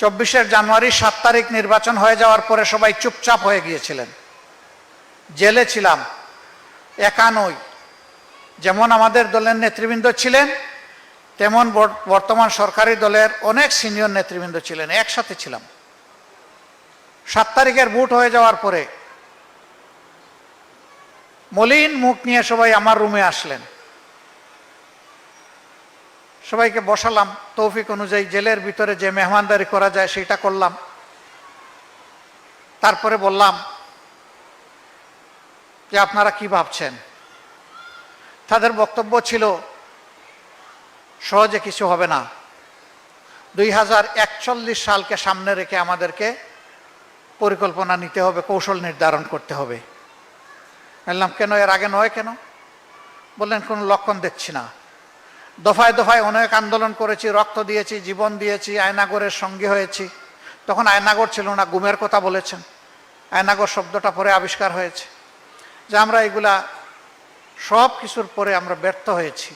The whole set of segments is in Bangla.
24 জানুয়ারি 7 তারিখ নির্বাচন হয়ে যাওয়ার পরে সবাই চুপচাপ হয়ে গিয়েছিলেন। জেলে ছিলাম, একা নই। যেমন আমাদের দলের নেতৃবৃন্দ ছিলেন, তেমন বর্তমান সরকারি দলের অনেক সিনিয়র নেতৃবৃন্দ ছিলেন, একসাথে ছিলাম। 7 তারিখের ভোট হয়ে যাওয়ার পরে মলিন মুখ নিয়ে সবাই আমার রুমে আসলেন। সবাইকে বসালাম, তৌফিক অনুযায়ী জেলের ভিতরে যে মেহমানদারি করা যায় সেটা করলাম। তারপরে বললাম যে আপনারা কি ভাবছেন। তাদের বক্তব্য ছিল সহজে কিছু হবে না, 2041 সালকে সামনে রেখে আমাদেরকে পরিকল্পনা নিতে হবে, কৌশল নির্ধারণ করতে হবে। বললাম কেন, এর আগে নয় কেন? বললেন কোনো লক্ষণ দেখছি না। দফায় দফায় অনেক আন্দোলন করেছি, রক্ত দিয়েছি, জীবন দিয়েছি, আয়নাগরের সঙ্গী হয়েছি। তখন আয়নাগর ছিল না, গুমের কথা বলেছেন। আয়নাগর শব্দটা পরে আবিষ্কার হয়েছে। যে আমরা এগুলা সব কিছুর পরে আমরা ব্যর্থ হয়েছি,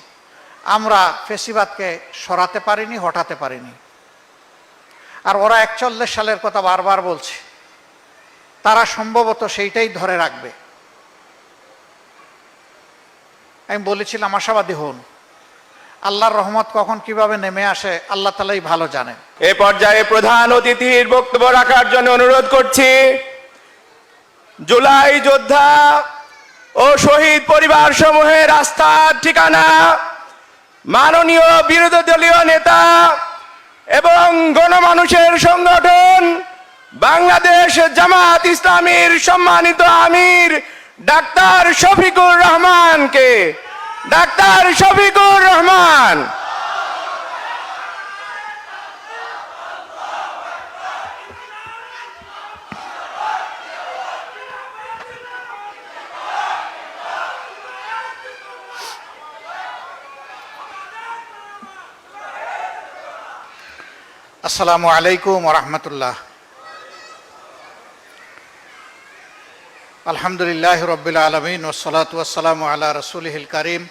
আমরা ফেসিবাদকে সরাতে পারিনি, হটাতে পারিনি। আর ওরা 41 সালের কথা বারবার বলছে, তারা সম্ভবত সেইটাই ধরে রাখবে। আমি বলেছিলাম আশাবাদী হন, আল্লাহর রহমত কখন কিভাবে নেমে আসে আল্লাহ তাআলাই ভালো জানেন। এ পর্যায়ে প্রধান অতিথির বক্তব্য রাখার জন্য অনুরোধ করছি জুলাই যোদ্ধা ও শহীদ পরিবার সমূহের আস্থার ঠিকানা মাননীয় বিরোধী দলীয় নেতা এবং গণমানুষের সংগঠন বাংলাদেশ জামাত ইসলামীর সম্মানিত আমির ডাক্তার শফিকুর রহমানকে। ডাক্তার শফিকুর রহমান। আসসালামু আলাইকুম ওয়া রাহমাতুল্লাহ। আলহামদুলিল্লাহি রাব্বিল আলামিন ওয়াসসালাতু ওয়াসসালামু আলা রাসূলিহিল কারীম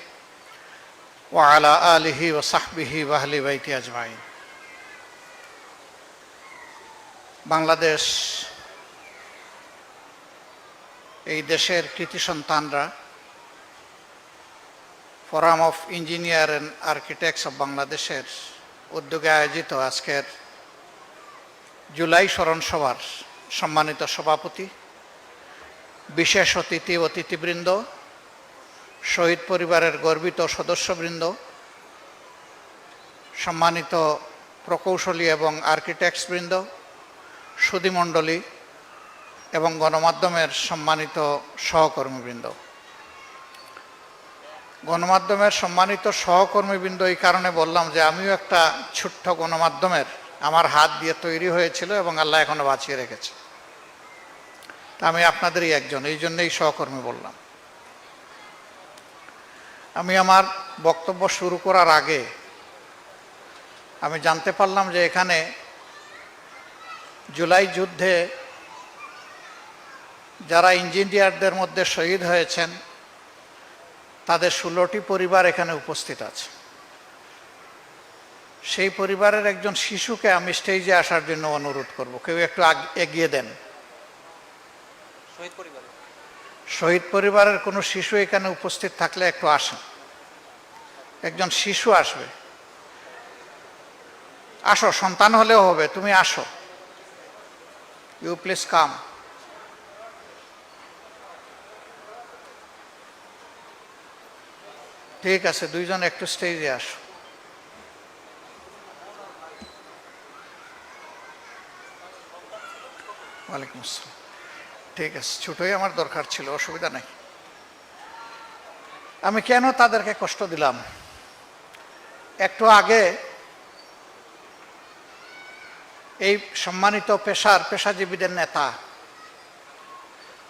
ওয়া আলা আলিহি ওয়া সাহবিহি ওয়া আহলি বাইতি আজমাইন। বাংলাদেশ, এই দেশের কৃতি সন্তানরা forum of engineer and architects of বাংলাদেশের উদ্যোগে আয়োজিত আজকের জুলাই স্মরণ সভার সম্মানিত সভাপতি, বিশেষ অতিথি অতিথিবৃন্দ, শহীদ পরিবারের গর্বিত সদস্যবৃন্দ, সম্মানিত প্রকৌশলী এবং আর্কিটেক্টসবৃন্দ, সুধীমণ্ডলী এবং গণমাধ্যমের সম্মানিত সহকর্মীবৃন্দ। গণমাধ্যমের সম্মানিত সহকর্মীবৃন্দ এই কারণে বললাম যে আমিও একটা ছোট্ট গণমাধ্যমের আমার হাত দিয়ে তৈরি হয়েছিল এবং আল্লাহ এখনো বাঁচিয়ে রেখেছে। তা আমি আপনাদেরই একজন, এই জন্যই সহকর্মী বললাম। আমি আমার বক্তব্য শুরু করার আগে আমি জানতে পারলাম যে এখানে জুলাই যুদ্ধে যারা ইঞ্জিনিয়ারদের মধ্যে শহীদ হয়েছেন তাদের 16টি পরিবার এখানে উপস্থিত আছে। সেই পরিবারের একজন শিশুকে আমি স্টেজে আসার জন্য অনুরোধ করব, কেউ একটু এগিয়ে দেন। শহীদ পরিবারের কোনো শিশু এখানে উপস্থিত থাকলে একটু আসেন। একজন শিশু আসবে, আসো, সন্তান হলেও হবে, তুমি আসো, ইউ প্লিজ কাম। ঠিক আছে, দুইজন একটু স্টেজে আসো। ওয়ালাইকুম আসসালাম। ঠিক আছে, ছোটই আমার দরকার ছিল, অসুবিধা নেই। আমি কেন তাদেরকে কষ্ট দিলাম? একটু আগে এই সম্মানিত পেশাজীবীদের নেতা,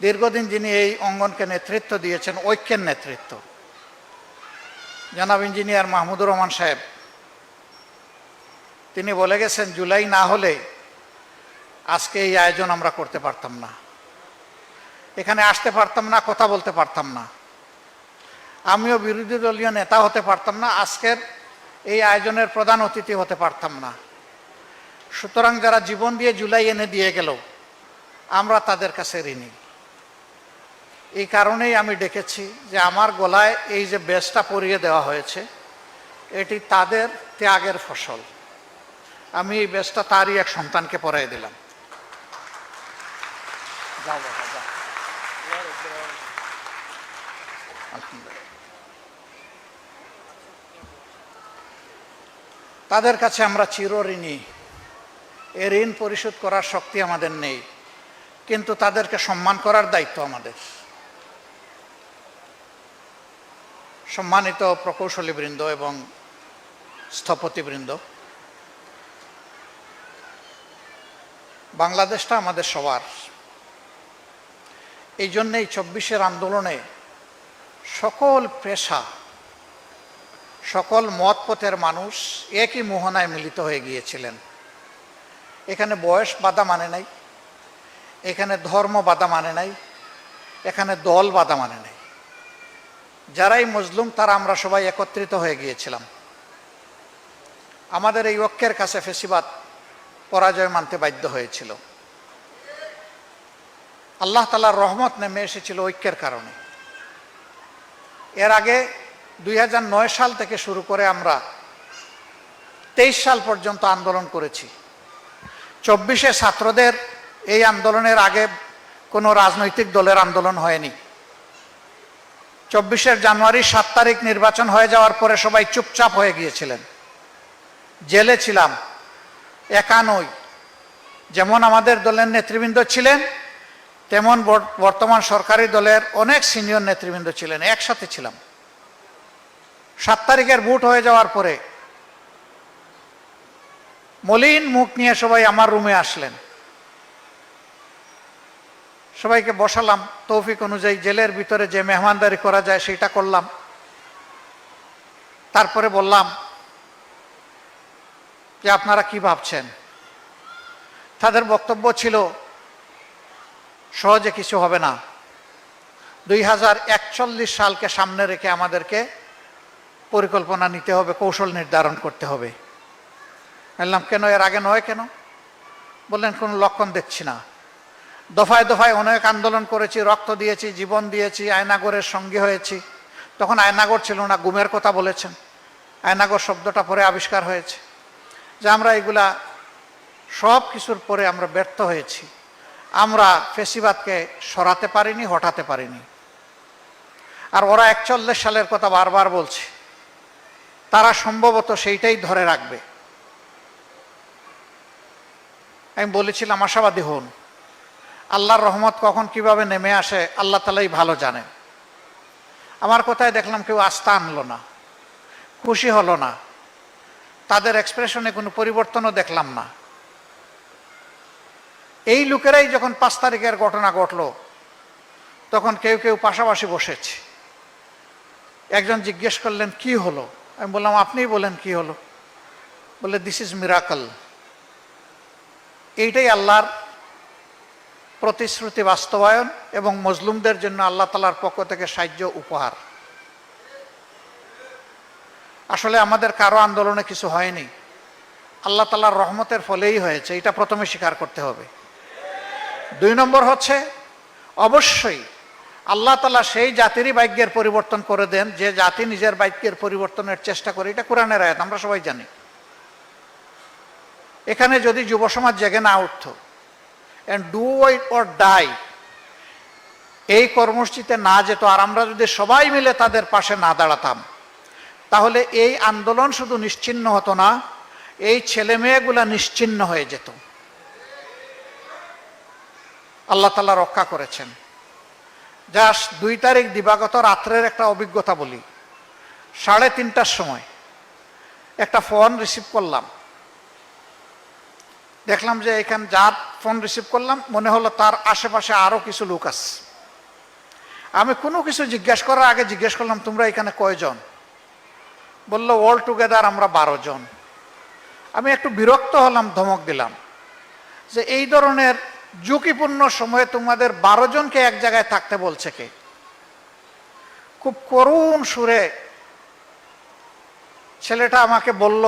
দীর্ঘদিন যিনি এই অঙ্গনকে নেতৃত্ব দিয়েছেন, ঐক্যের নেতৃত্ব, জনাব ইঞ্জিনিয়ার মাহমুদুর রহমান সাহেব, তিনি বলে গেছেন জুলাই না হলে আজকে এই আয়োজন আমরা করতে পারতাম না, এখানে আসতে পারতাম না, কথা বলতে পারতাম না, আমিও বিরোধী দলীয় নেতা হতে পারতাম না, আজকের এই আয়োজনের প্রধান অতিথি হতে পারতাম না। সুতরাং যারা জীবন দিয়ে জুলাই এনে দিয়ে গেল, আমরা তাদের কাছে ঋণী। এই কারণেই আমি ডেকেছি যে আমার গলায় এই যে বেজটা পরিয়ে দেওয়া হয়েছে, এটি তাদের ত্যাগের ফসল। আমি এই বেজটা তারই এক সন্তানকে পরাই দিলাম। যাও বাবা, যাও। আলহামদুলিল্লাহ। তাদের কাছে আমরা চিরঋণী। এ ঋণ পরিশোধ করার শক্তি আমাদের নেই, কিন্তু তাদেরকে সম্মান করার দায়িত্ব আমাদের। সম্মানিত প্রকৌশলীবৃন্দ এবং স্থপতিবৃন্দ, বাংলাদেশটা আমাদের সবার। এই জন্যেই ২৪-এর আন্দোলনে সকল পেশা, সকল মত পথের মানুষ একই মোহনায় মিলিত হয়ে গিয়েছিলেন। এখানে বয়স বাধা মানে নাই, এখানে ধর্ম বাধা মানে নাই, এখানে দল বাধা মানে নাই। যারাই মজলুম তারা আমরা সবাই একত্রিত হয়ে গিয়েছিলাম। আমাদের এই ঐক্যের কাছে ফেসিবাদ পরাজয় মানতে বাধ্য হয়েছিল। আল্লাহ তাআলার রহমত নেমে এসেছিল ঐক্যের কারণে। এর আগে ২০০৯ সাল থেকে শুরু করে আমরা ২৩ সাল পর্যন্ত আন্দোলন করেছি। ২৪-এ ছাত্রদের এই আন্দোলনের আগে কোনো রাজনৈতিক দলের আন্দোলন হয়নি। ২৪-এর জানুয়ারি ৭ তারিখ নির্বাচন হয়ে যাওয়ার পরে সবাই চুপচাপ হয়ে গিয়েছিলেন, জেলে ছিলাম। একা নই, যেমন আমাদের দলের নেতৃবৃন্দ ছিলেন, তেমন বর্তমান সরকারি দলের অনেক সিনিয়র নেতৃবৃন্দ ছিলেন, একসাথে ছিলাম। ৭ তারিখের ভোট হয়ে যাওয়ার পরে মলিন মুখ নিয়ে সবাই আমার রুমে আসলেন। সবাইকে বসালাম, তৌফিক অনুযায়ী জেলের ভিতরে যে মেহমানদারি করা যায় সেটা করলাম। তারপরে বললাম যে আপনারা কি ভাবছেন। তাদের বক্তব্য ছিল সহজে কিছু হবে না, 2041 সালকে সামনে রেখে আমাদেরকে পরিকল্পনা নিতে হবে, কৌশল নির্ধারণ করতে হবে। বললাম কেন, এর আগে নয় কেন? বললেন কোনো লক্ষণ দেখছি না। দফায় দফায় অনেক আন্দোলন করেছি, রক্ত দিয়েছি, জীবন দিয়েছি, আয়নাগরের সঙ্গী হয়েছি। তখন আয়নাগর ছিল না, গুমের কথা বলেছেন। আয়নাগর শব্দটা পরে আবিষ্কার হয়েছে। যে আমরা এগুলা সব কিছুর পরে আমরা ব্যর্থ হয়েছি। আমরা ফেসিবাদকে সরাতে পারিনি, হটাতে পারিনি। আর ওরা 41 সালের কথা বারবার বলছে, তারা সম্ভবত সেইটাই ধরে রাখবে। আমি বলেছিলাম আশাবাদী হন, আল্লাহর রহমত কখন কিভাবে নেমে আসে আল্লাহ তাআলাই ভালো জানেন। আমার কথায় দেখলাম কেউ আস্থা আনলো না, খুশি হলো না, তাদের এক্সপ্রেশনে কোনো পরিবর্তনও দেখলাম না। এই লোকেরাই যখন 5 তারিখের ঘটনা ঘটলো, তখন কেউ কেউ পাশাপাশি বসেছে। একজন জিজ্ঞেস করলেন কি হলো? আমি বললাম আপনিই বলেন কি হলো। বলে দিস ইজ মিরাকল। এইটাই আল্লাহর প্রতিশ্রুতি বাস্তবায়ন এবং মজলুমদের জন্য আল্লাহ তাআলার পক্ষ থেকে সাহায্য উপহার। আসলে আমাদের কারো আন্দোলনে কিছু হয়নি, আল্লাহ তাআলার রহমতের ফলেই হয়েছে, এটা প্রথমে স্বীকার করতে হবে। 2 নম্বর হচ্ছে, অবশ্যই আল্লাহ তাআলা সেই জাতিরই ভাগ্যের পরিবর্তন করে দেন যে জাতি নিজের ভাগ্যের পরিবর্তনের চেষ্টা করে। এটা কোরআনের আয়াত, আমরা সবাই জানি। এখানে যদি যুব সমাজ জেগে না উঠত, and do it or die, এই কর্মসূচিতে না যেত, আর আমরা যদি সবাই মিলে তাদের পাশে না দাঁড়াতাম, তাহলে এই আন্দোলন শুধু নিশ্চিহ্ন হতো না, এই ছেলে মেয়েগুলা নিশ্চিহ্ন হয়ে যেত। আল্লাহ তাআলা রক্ষা করেছেন। জাস্ট 2 তারিখ দিবাগত রাত্রের একটা অভিজ্ঞতা বলি। 3:30টার সময় একটা ফোন রিসিভ করলাম। দেখলাম যে এখানে যার ফোন রিসিভ করলাম মনে হলো তার আশেপাশে আরো কিছু লোক আছে। আমি কোনো কিছু জিজ্ঞেস করার আগে জিজ্ঞেস করলাম তোমরা এখানে কয়জন? বলল অল টুগেদার আমরা 12 জন। আমি একটু বিরক্ত হলাম, ধমক দিলাম যে এই ধরনের ঝুঁকিপূর্ণ সময়ে তোমাদের 12 জনকে এক জায়গায় থাকতে বলছে কে? খুব করুণ সুরে ছেলেটা আমাকে বলল,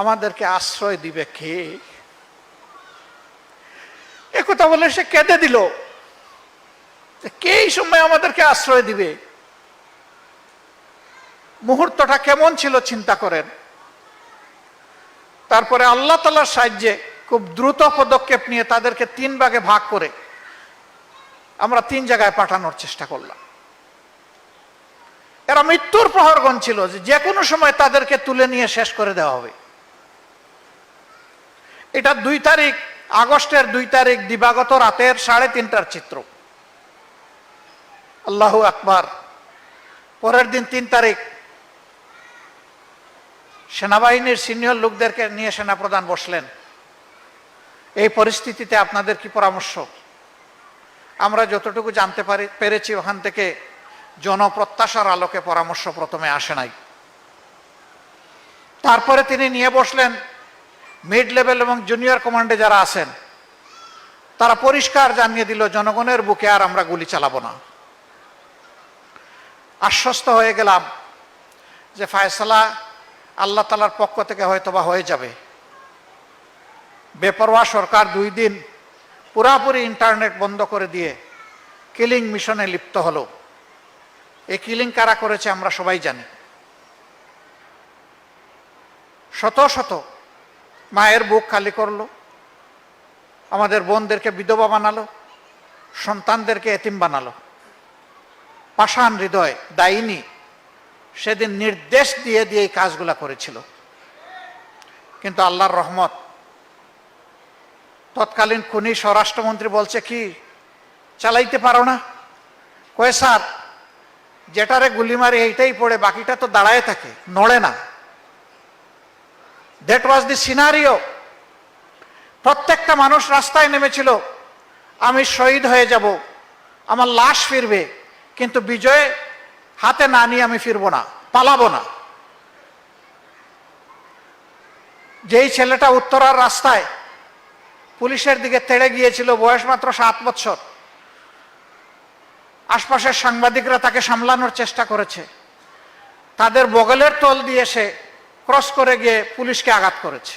আমাদেরকে আশ্রয় দিবে কে? একথা বলে সে কেঁদে দিল। কে এই সময় আমাদেরকে আশ্রয় দিবে? মুহূর্তটা কেমন ছিল চিন্তা করেন। তারপরে আল্লাহ তাআলার সাহায্যে খুব দ্রুত পদক্ষেপ নিয়ে তাদেরকে 3 ভাগে ভাগ করে আমরা 3 জায়গায় পাঠানোর চেষ্টা করলাম। এরা মৃত্যুর প্রহরগণ ছিল, যে কোনো সময় তাদেরকে তুলে নিয়ে শেষ করে দেওয়া হবে। এটা 2 তারিখ, আগস্টের 2 তারিখ দিবাগত রাতের 3:30টার চিত্র। আল্লাহু আকবার। পরের দিন 3 তারিখ সেনাবাহিনীর সিনিয়র লোকদেরকে নিয়ে সেনাপ্রধান বসলেন। এই পরিস্থিতিতে আপনাদের কি পরামর্শ? আমরা যতটুকু জানতে পেরেছি ওখান থেকে জনপ্রত্যাশার আলোকে পরামর্শ প্রথমে আসে নাই। তারপরে তিনি নিয়ে বসলেন মিড লেভেল এবং জুনিয়র কমান্ডে যারা আছেন, তারা পরিষ্কার জানিয়ে দিল জনগণের বুকে আর আমরা গুলি চালাবো না। আশ্বস্ত হয়ে গেলাম যে ফায়সালা আল্লাহ তাআলার পক্ষ থেকে হয়তোবা হয়ে যাবে। বেপরোয়া সরকার 2 দিন পুরাপুরি ইন্টারনেট বন্ধ করে দিয়ে কিলিং মিশনে লিপ্ত হলো। এই কিলিং কারা করেছে আমরা সবাই জানি। শত শত মায়ের বুক খালি করলো, আমাদের বোনদেরকে বিধবা বানালো, সন্তানদেরকে এতিম বানালো। পাষাণ হৃদয় ডাইনি সেদিন নির্দেশ দিয়ে দিয়ে এই কাজগুলা করেছিল। কিন্তু আল্লাহর রহমত, তৎকালীন খুনি স্বরাষ্ট্রমন্ত্রী বলছে কি, চালাইতে পারো না? কয়ে স্যার, যেটারে গুলি মারি এইটাই পড়ে, বাকিটা তো দাঁড়ায় থাকে, নড়ে না। That was the scenario. প্রত্যেকটা মানুষ রাস্তায় নেমেছিল, আমি শহীদ হয়ে যাব, আমার লাশ ফিরবে, কিন্তু বিজয় হাতে না নিয়ে আমি ফিরবো না, পালাবো না। যেই ছেলেটা উত্তরার রাস্তায় পুলিশের দিকে তেড়ে গিয়েছিল, বয়স মাত্র 7 বছর, আশপাশের সাংবাদিকরা তাকে সামলানোর চেষ্টা করেছে, তাদের বগলের তল দিয়ে সে ক্রস করে গিয়ে পুলিশকে আঘাত করেছে,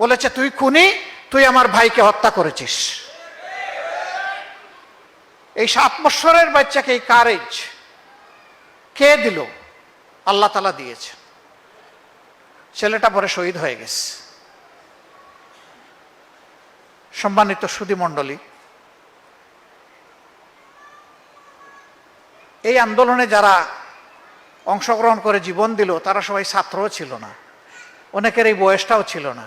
বলেছে তুই খুনি, তুই আমার ভাইকে হত্যা করেছিস। এই 7 বছরের বাচ্চাকে এই কারেজ কে দিল? আল্লাহ তাআলা দিয়েছে। ছেলেটা পরে শহীদ হয়ে গেছে। সম্মানিত সুধী মণ্ডলী, এই আন্দোলনে যারা অংশগ্রহণ করে জীবন দিল তারা সবাই ছাত্রও ছিল না, অনেকের এই বয়সটাও ছিল না,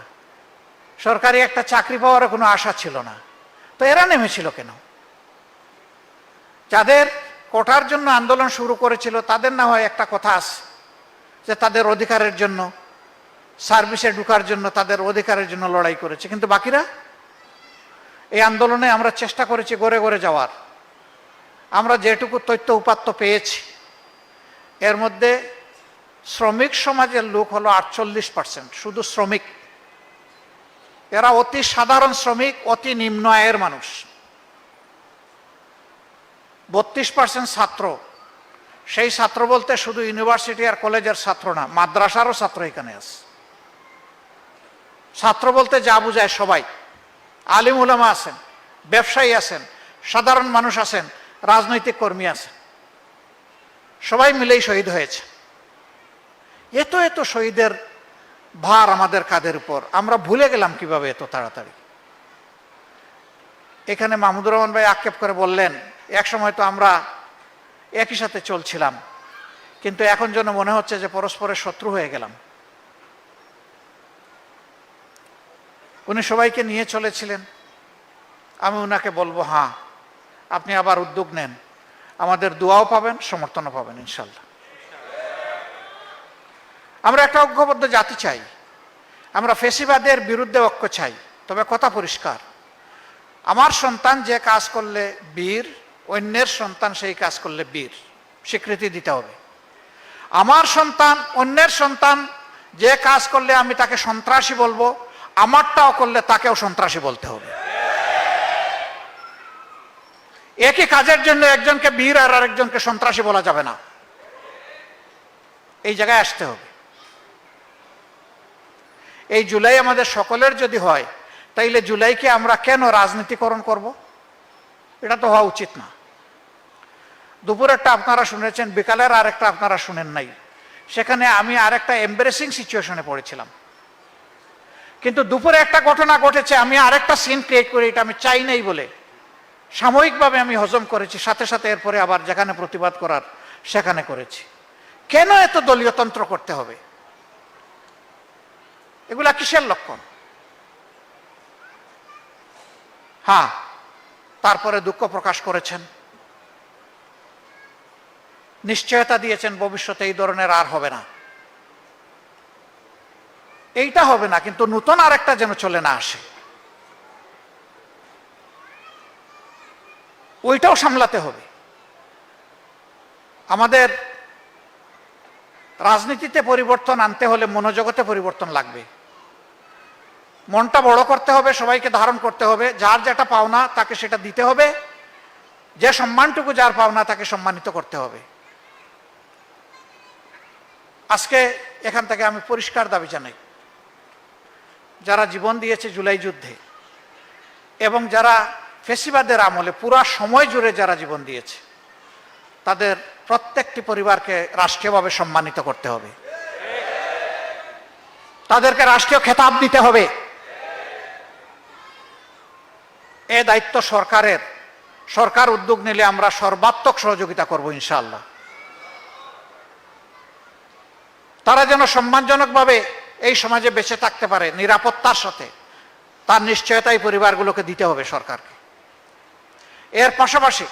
সরকারি একটা চাকরি পাওয়ার কোনো আশা ছিল না। তো এরা নেমেছিল কেন? যাদের কোটার জন্য আন্দোলন শুরু করেছিল তাদের না হয় একটা কথা আছে যে তাদের অধিকারের জন্য, সার্ভিসে ঢোকার জন্য, তাদের অধিকারের জন্য লড়াই করেছে, কিন্তু বাকিরা? এই আন্দোলনে আমরা চেষ্টা করেছি গড়ে গড়ে যাওয়ার। আমরা যেটুকু তথ্য উপাত্ত পেয়েছি, এর মধ্যে শ্রমিক সমাজের লোক হলো 48%, শুধু শ্রমিক। এরা অতি সাধারণ শ্রমিক, অতি নিম্ন আয়ের মানুষ। 32% ছাত্র। সেই ছাত্র বলতে শুধু ইউনিভার্সিটি আর কলেজের ছাত্র না, মাদ্রাসারও ছাত্র এখানে আছে। ছাত্র বলতে যা বুঝায় সবাই। আলিম উলামা আছেন, ব্যবসায়ী আছেন, সাধারণ মানুষ আছেন, রাজনৈতিক কর্মী আছেন, সবাই মিলেই শহীদ হয়েছে। এত এত শহীদের ভার আমাদের কাঁধের উপর, আমরা ভুলে গেলাম কিভাবে এত তাড়াতাড়ি? এখানে মাহমুদুর রহমান ভাই আক্ষেপ করে বললেন, এক সময় তো আমরা একই সাথে চলছিলাম, কিন্তু এখন যেন মনে হচ্ছে যে পরস্পরের শত্রু হয়ে গেলাম। উনি সবাইকে নিয়ে চলেছিলেন। আমি উনাকে বলবো, হ্যাঁ আপনি আবার উদ্যোগ নেন, আমাদের দোয়াও পাবেন, সমর্থনও পাবেন ইনশাল্লাহ। আমরা একটা ঐক্যবদ্ধ জাতি চাই, আমরা ফেসিবাদের বিরুদ্ধে ঐক্য চাই। তবে কথা পরিষ্কার, আমার সন্তান যে কাজ করলে বীর, অন্যের সন্তান সেই কাজ করলে বীর, স্বীকৃতি দিতে হবে। আমার সন্তান অন্যের সন্তান যে কাজ করলে আমি তাকে সন্ত্রাসী বলবো, আমারটাও করলে তাকেও সন্ত্রাসী বলতে হবে। একই কাজের জন্য একজনকে বীর আর আরেকজনকে সন্ত্রাসী বলা যাবে না। এই জায়গায় আসতে হবে। এই জুলাই আমাদের সকলের যদি হয়, তাইলে জুলাইকে আমরা কেন রাজনীতিকরণ করব? এটা তো হওয়া উচিত না। দুপুরেরটা আপনারা শুনেছেন, বিকালের আরেকটা আপনারা শুনেন নাই। সেখানে আমি আরেকটা এম্বারেসিং সিচুয়েশনে পড়েছিলাম, কিন্তু দুপুরে একটা ঘটনা ঘটেছে, আমি আরেকটা সিন ক্রিয়েট করি, এটা আমি চাই নাই বলে সাময়িকভাবে আমি হজম করেছি, সাথে সাথে এরপরে আবার যেখানে প্রতিবাদ করার সেখানে করেছি। কেন এত দলীয়তন্ত্র করতে হবে? এগুলা কিসের লক্ষণ? হ্যাঁ, তারপরে দুঃখ প্রকাশ করেছেন, নিশ্চয়তা দিয়েছেন ভবিষ্যতে এই ধরনের আর হবে না। এইটা হবে না, কিন্তু নতুন আরেকটা যেন চলে না আসে, ওইটাও সামলাতে হবে। আমাদের রাজনীতিতে পরিবর্তন আনতে হলে মনোজগতে পরিবর্তন লাগবে। মনটা বড় করতে হবে, সবাইকে ধারণ করতে হবে, যার যেটা পাওনা তাকে সেটা দিতে হবে, যে সম্মানটুকু যার পাওনা তাকে সম্মানিত করতে হবে। আজকে এখান থেকে আমি পরিষ্কার দাবি জানাই, যারা জীবন দিয়েছে জুলাই যুদ্ধে এবং যারা ফেসিবাদের আমলে পুরা সময় জুড়ে যারা জীবন দিয়েছে, তাদের প্রত্যেকটি পরিবারকে রাষ্ট্রীয়ভাবে সম্মানিত করতে হবে, তাদেরকে রাষ্ট্রীয় খেতাব দিতে হবে। এ দায়িত্ব সরকারের। সরকার উদ্যোগ নিলে আমরা সর্বাত্মক সহযোগিতা করব ইনশাআল্লাহ। তারা যেন সম্মানজনকভাবে এই সমাজে বেঁচে থাকতে পারে নিরাপত্তার সাথে, তার নিশ্চয়তাই পরিবারগুলোকে দিতে হবে সরকারকে। এর পাশাপাশি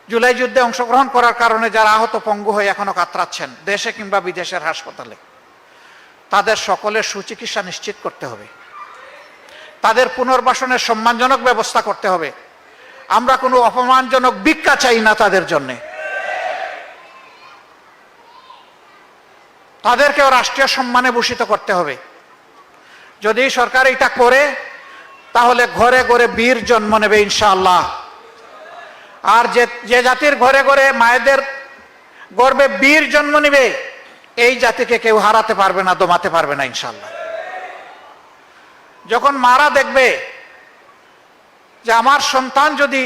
জুলাই যুদ্ধে অংশগ্রহণ করার কারণে যারা আহত পঙ্গু হয়ে এখনো কাতরাচ্ছেন দেশে কিংবা বিদেশের হাসপাতালে, তাদের সকলের সুচিকিৎসা নিশ্চিত করতে হবে, তাদের পুনর্বাসনের সম্মানজনক ব্যবস্থা করতে হবে। আমরা কোনো অপমানজনক ভিক্ষা চাই না তাদের জন্যে। তাদেরকেও রাষ্ট্রীয় সম্মানে ভূষিত করতে হবে। যদি সরকার এটা করে, তাহলে ঘরে ঘরে বীর জন্ম নেবে ইনশাআল্লাহ। আর যে জাতির ঘরে ঘরে মায়েদের গর্বে বীর জন্ম নেবে, এই জাতিকে কেউ হারাতে পারবে না, দমাতে পারবে না ইনশাআল্লাহ। যখন মারা দেখবে যে আমার সন্তান যদি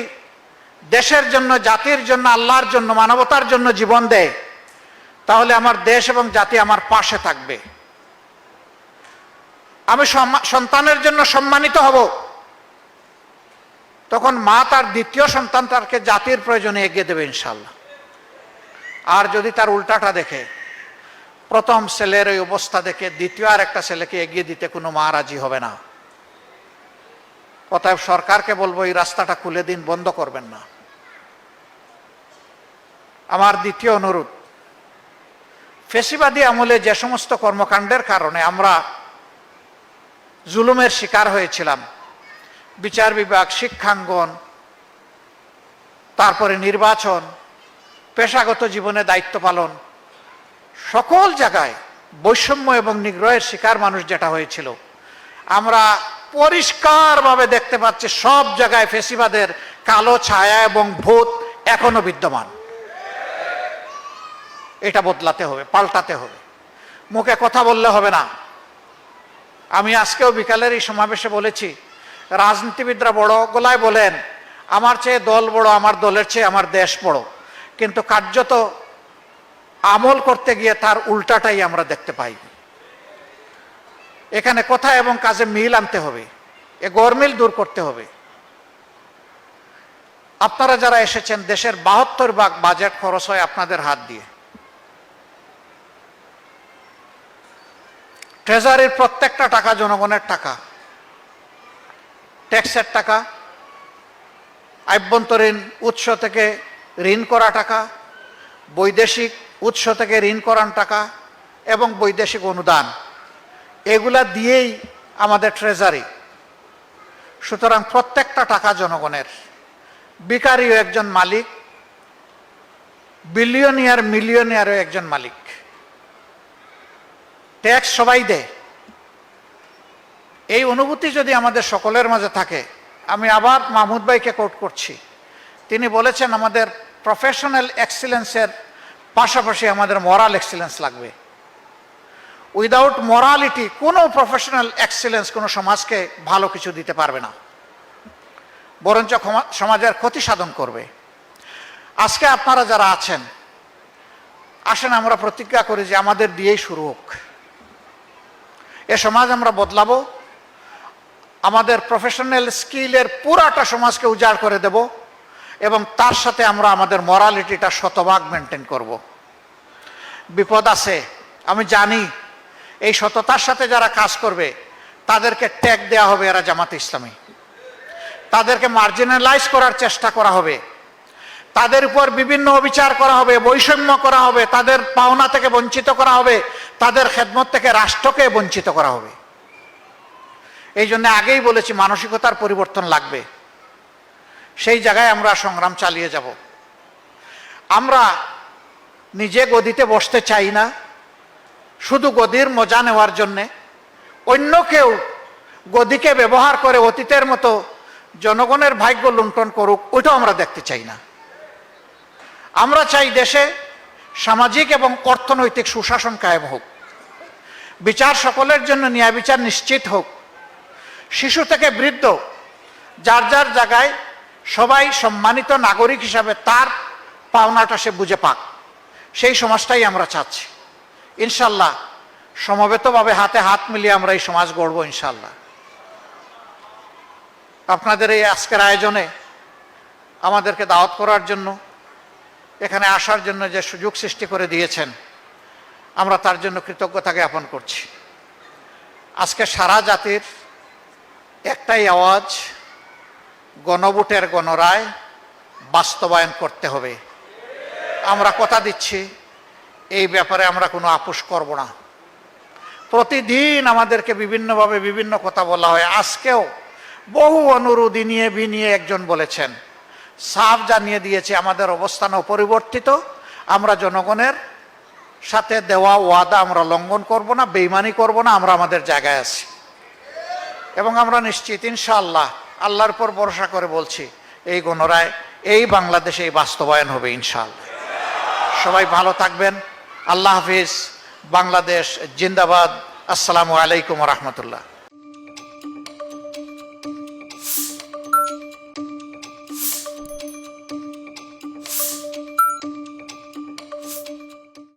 দেশের জন্য, জাতির জন্য, আল্লাহর জন্য, মানবতার জন্য জীবন দেয়, তাহলে আমার দেশ এবং জাতি আমার পাশে থাকবে। আমি সন্তানের জন্য সম্মানিত হব, তখন মা তার দ্বিতীয় সন্তানটাকে জাতির প্রয়োজনে এগিয়ে দেবে ইনশাআল্লাহ। আর যদি তার উল্টাটা দেখে, প্রথম ছেলের ওই অবস্থা দেখে দ্বিতীয় আর একটা ছেলেকে এগিয়ে দিতে কোনো মা রাজি হবে না। অতএব সরকারকে বলবো, এই রাস্তাটা খুলে দিন, বন্ধ করবেন না। আমার দ্বিতীয় অনুরোধ, ফেসিবাদী আমলে যে সমস্ত কর্মকাণ্ডের কারণে আমরা জুলুমের শিকার হয়েছিলাম, বিচার বিভাগ, শিক্ষাঙ্গন, তারপরে নির্বাচন, পেশাগত জীবনে দায়িত্ব পালন, সকল জায়গায় বৈষম্য এবং নিগ্রহের শিকার মানুষ যেটা হয়েছিল, আমরা পরিষ্কারভাবে দেখতে পাচ্ছি সব জায়গায় ফেসিবাদের কালো ছায়া এবং ভূত এখনো বিদ্যমান। এটা বদলাতে হবে, পাল্টাতে হবে। মুখে কথা বললে হবে না। আমি আজকেও বিকালের এই সমাবেশে বলেছি, রাজনীতিবিদরা বড় গলায় বলেন আমার চেয়ে দল বড়, আমার দলের চেয়ে আমার দেশ বড়, কিন্তু কার্যত আমল করতে গিয়ে তার উল্টাটাই আমরা দেখতে পাই। এখানে কথা এবং কাজে মিল আনতে হবে, এ গরমিল দূর করতে হবে। আপনারা যারা এসেছেন, দেশের 72 ভাগ বাজেট খরচ হয় আপনাদের হাত দিয়ে। ট্রেজারির প্রত্যেকটা টাকা জনগণের টাকা, ট্যাক্সের টাকা, আভ্যন্তরীণ উৎস থেকে ঋণ করা টাকা, বৈদেশিক উৎস থেকে ঋণ করার টাকা এবং বৈদেশিক অনুদান, এগুলা দিয়েই আমাদের ট্রেজারি। সুতরাং প্রত্যেকটা টাকা জনগণের। ভিখারিও একজন মালিক, বিলিয়নিয়ার মিলিয়নিয়ারও একজন মালিক। ট্যাক্স সবাই দেয়। এই অনুভূতি যদি আমাদের সকলের মাঝে থাকে, আমি আবার মাহমুদ ভাইকে কোট করছি, তিনি বলেছেন আমাদের প্রফেশনাল এক্সিলেন্সের পাশাপাশি আমাদের মোরাল এক্সিলেন্স লাগবে। উইদাউট মরালিটি কোনো প্রফেশনাল এক্সেলেন্স কোনো সমাজকে ভালো কিছু দিতে পারবে না, বরঞ্চ সমাজের ক্ষতি সাধন করবে। আজকে আপনারা যারা আছেন, আসেন আমরা প্রতিজ্ঞা করি যে আমাদের দিয়েই শুরু হোক। এ সমাজ আমরা বদলাবো, আমাদের প্রফেশনাল স্কিলের পুরাটা সমাজকে উজাড় করে দেব এবং তার সাথে আমরা আমাদের মরালিটিটা শতভাগ মেনটেন করব। বিপদ আছে, আমি জানি। এই সততার সাথে যারা কাজ করবে তাদেরকে ট্যাগ দেওয়া হবে এরা জামাতে ইসলামী, তাদেরকে মার্জিনালাইজ করার চেষ্টা করা হবে, তাদের উপর বিভিন্ন অবিচার করা হবে, বৈষম্য করা হবে, তাদের পাওনা থেকে বঞ্চিত করা হবে, তাদের খেদমত থেকে রাষ্ট্রকে বঞ্চিত করা হবে। এই জন্য আগেই বলেছি মানসিকতার পরিবর্তন লাগবে। সেই জায়গায় আমরা সংগ্রাম চালিয়ে যাব। আমরা নিজে গদিতে বসতে চাই না শুধু গদির মজা নেওয়ার জন্যে। অন্য কেউ গদিকে ব্যবহার করে অতীতের মতো জনগণের ভাগ্য লুণ্ঠন করুক, ওইটাও আমরা দেখতে চাই না। আমরা চাই দেশে সামাজিক এবং অর্থনৈতিক সুশাসন কায়েম হোক, বিচার সকলের জন্য ন্যায় বিচার নিশ্চিত হোক, শিশু থেকে বৃদ্ধ যার যার জায়গায় সবাই সম্মানিত নাগরিক হিসাবে তার পাওনাটা সে বুঝে পাক, সেই সমাজটাই আমরা চাচ্ছি। ইনশাল্লাহ সমবেতভাবে হাতে হাত মিলিয়ে আমরা এই সমাজ গড়ব ইনশাল্লাহ। আপনাদের এই আজকের আয়োজনে আমাদেরকে দাওয়াত করার জন্য, এখানে আসার জন্য যে সুযোগ সৃষ্টি করে দিয়েছেন, আমরা তার জন্য কৃতজ্ঞতা জ্ঞাপন করছি। আজকে সারা জাতির একটাই আওয়াজ, গণভোটের গণরায় বাস্তবায়ন করতে হবে। আমরা কথা দিচ্ছি এই ব্যাপারে আমরা কোনো আপোষ করব না। প্রতিদিন আমাদেরকে বিভিন্নভাবে বিভিন্ন কথা বলা হয়। আজকেও বহু অনুরোধী নিয়ে বিনিয়ে একজন বলেছেন, সাফ জানিয়ে দিয়েছে আমাদের অবস্থান অপরিবর্তিত, আমরা জনগণের সাথে দেওয়া ওয়াদা আমরা লঙ্ঘন করব না, বেইমানি করব না, আমরা আমাদের জায়গায় আছি এবং আমরা নিশ্চিত ইনশাআল্লাহ আল্লাহর উপর ভরসা করে বলছি এই গণরায় এই বাংলাদেশে এই বাস্তবায়ন হবে ইনশাআল্লাহ। সবাই ভালো থাকবেন। আল্লাহ হাফিজ। বাংলাদেশ জিন্দাবাদ। আসসালামু আলাইকুম ওয়া রাহমাতুল্লাহ।